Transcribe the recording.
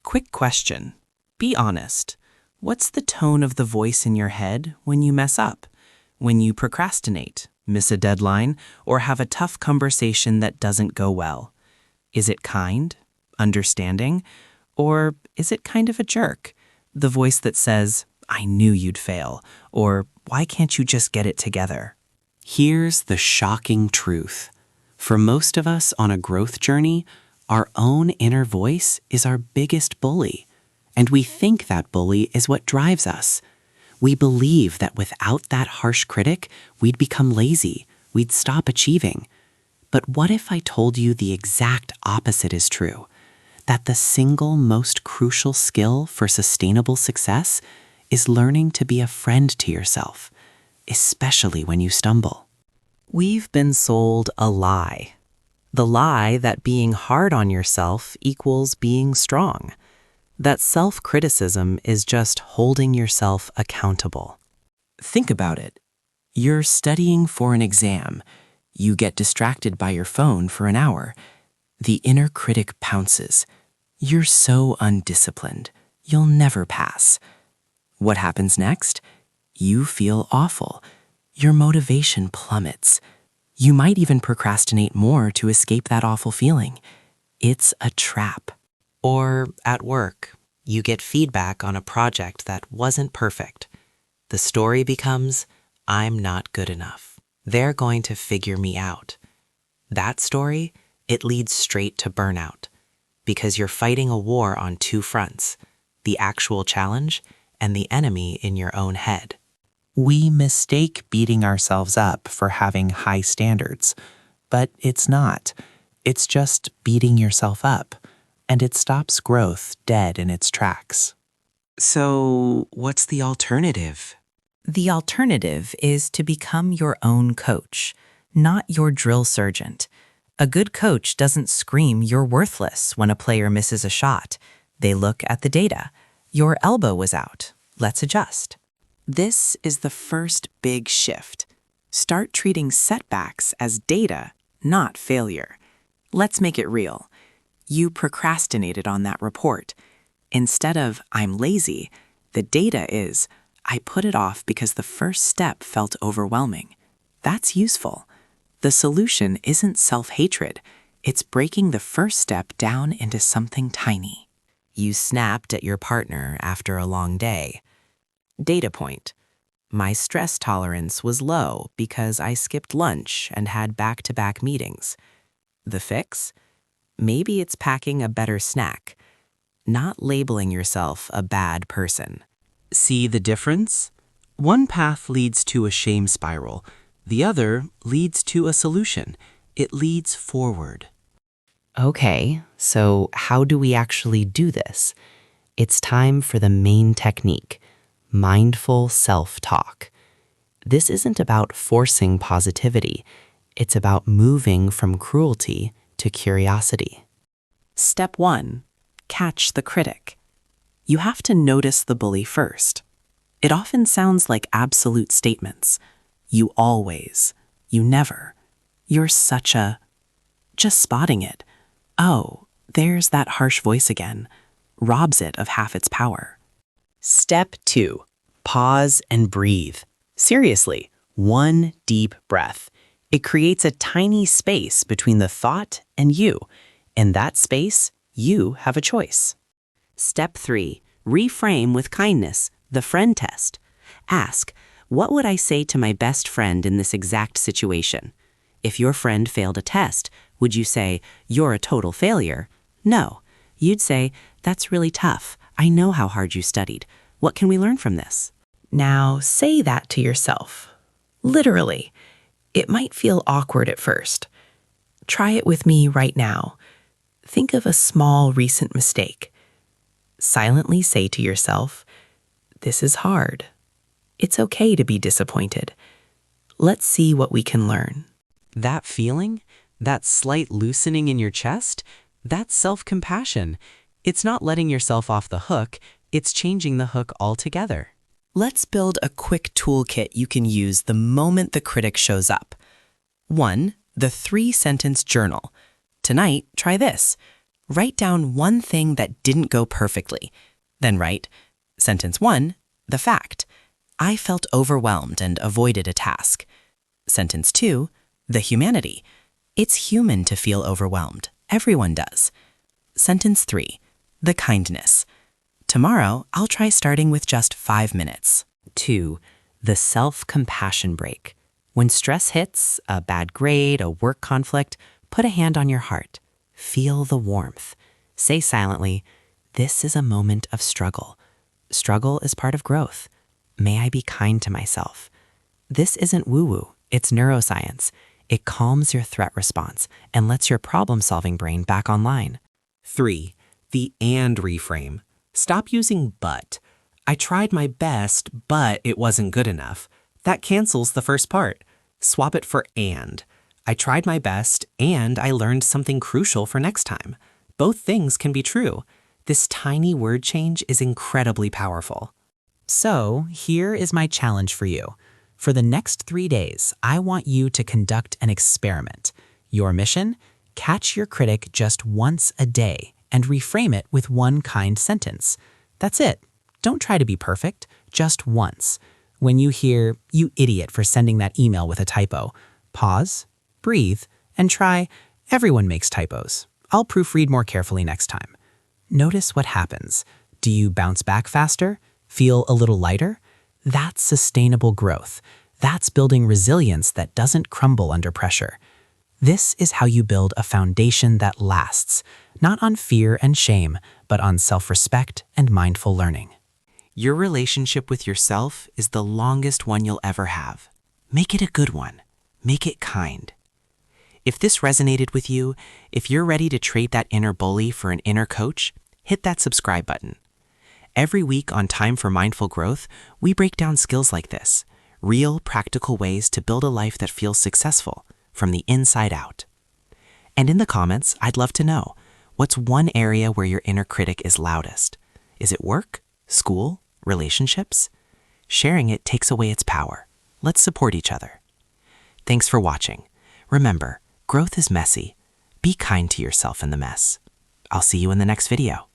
Quick question. Be honest. What's the tone of the voice in your head when you mess up? When you procrastinate, miss a deadline, or have a tough conversation that doesn't go well? Is it kind, understanding, or is it kind of a jerk? The voice that says, "I knew you'd fail," or "Why can't you just get it together?" Here's the shocking truth. For most of us on a growth journey, our own inner voice is our biggest bully. And we think that bully is what drives us. We believe that without that harsh critic, we'd become lazy, we'd stop achieving. But what if I told you the exact opposite is true? That the single most crucial skill for sustainable success is learning to be a friend to yourself, especially when you stumble. We've been sold a lie. The lie that being hard on yourself equals being strong. That self-criticism is just holding yourself accountable. Think about it. You're studying for an exam. You get distracted by your phone for an hour. The inner critic pounces. You're so undisciplined. You'll never pass. What happens next? You feel awful. Your motivation plummets. You might even procrastinate more to escape that awful feeling. It's a trap. Or at work, you get feedback on a project that wasn't perfect. The story becomes, "I'm not good enough. They're going to figure me out." That story, it leads straight to burnout, because you're fighting a war on two fronts, the actual challenge and the enemy in your own head. We mistake beating ourselves up for having high standards, but it's not. It's just beating yourself up, and it stops growth dead in its tracks. So, what's the alternative? The alternative is to become your own coach, not your drill sergeant. A good coach doesn't scream you're worthless when a player misses a shot. They look at the data. Your elbow was out. Let's adjust. This is the first big shift. Start treating setbacks as data, not failure. Let's make it real. You procrastinated on that report. Instead of "I'm lazy," the data is "I put it off because the first step felt overwhelming." That's useful. The solution isn't self-hatred. It's breaking the first step down into something tiny. You snapped at your partner after a long day. Data point. My stress tolerance was low because I skipped lunch and had back-to-back meetings. The fix? Maybe it's packing a better snack, not labeling yourself a bad person. See the difference? One path leads to a shame spiral. The other leads to a solution. It leads forward. Okay, so how do we actually do this? It's time for the main technique, mindful self-talk. This isn't about forcing positivity. It's about moving from cruelty to curiosity. Step 1. Catch the critic. You have to notice the bully first. It often sounds like absolute statements. You always. You never. You're such a... Just spotting it. Oh, there's that harsh voice again. Robs it of half its power. Step 2. Pause and breathe. Seriously, one deep breath. It creates a tiny space between the thought and you. In that space, you have a choice. Step 3. Reframe with kindness, the friend test. Ask, what would I say to my best friend in this exact situation? If your friend failed a test, would you say, "You're a total failure"? No. You'd say, "That's really tough. I know how hard you studied. What can we learn from this?" Now, say that to yourself. Literally. It might feel awkward at first. Try it with me right now. Think of a small recent mistake. Silently say to yourself, "This is hard. It's okay to be disappointed. Let's see what we can learn." That feeling, that slight loosening in your chest, that's self-compassion. It's not letting yourself off the hook, it's changing the hook altogether. Let's build a quick toolkit you can use the moment the critic shows up. 1. The 3-sentence journal. Tonight, try this. Write down one thing that didn't go perfectly. Then write, Sentence 1, the fact. I felt overwhelmed and avoided a task. Sentence 2, the humanity. It's human to feel overwhelmed. Everyone does. Sentence 3, the kindness. Tomorrow, I'll try starting with just 5 minutes. 2, the self-compassion break. When stress hits, a bad grade, a work conflict, put a hand on your heart. Feel the warmth. Say silently, this is a moment of struggle. Struggle is part of growth. May I be kind to myself. This isn't woo-woo, it's neuroscience. It calms your threat response and lets your problem-solving brain back online. 3, the and reframe. Stop using but. I tried my best, but it wasn't good enough. That cancels the first part. Swap it for and. I tried my best, and I learned something crucial for next time. Both things can be true. This tiny word change is incredibly powerful. So, here is my challenge for you. For the next 3 days, I want you to conduct an experiment. Your mission? Catch your critic just once a day and reframe it with one kind sentence. That's it. Don't try to be perfect, just once. When you hear, "You idiot for sending that email with a typo," pause, breathe, and try, "Everyone makes typos. I'll proofread more carefully next time." Notice what happens. Do you bounce back faster? Feel a little lighter? That's sustainable growth. That's building resilience that doesn't crumble under pressure. This is how you build a foundation that lasts, not on fear and shame, but on self-respect and mindful learning. Your relationship with yourself is the longest one you'll ever have. Make it a good one. Make it kind. If this resonated with you, if you're ready to trade that inner bully for an inner coach, hit that subscribe button. Every week on Time for Mindful Growth, we break down skills like this, real, practical ways to build a life that feels successful from the inside out. And in the comments, I'd love to know, what's one area where your inner critic is loudest? Is it work, school, relationships? Sharing it takes away its power. Let's support each other. Thanks for watching. Remember, growth is messy. Be kind to yourself in the mess. I'll see you in the next video.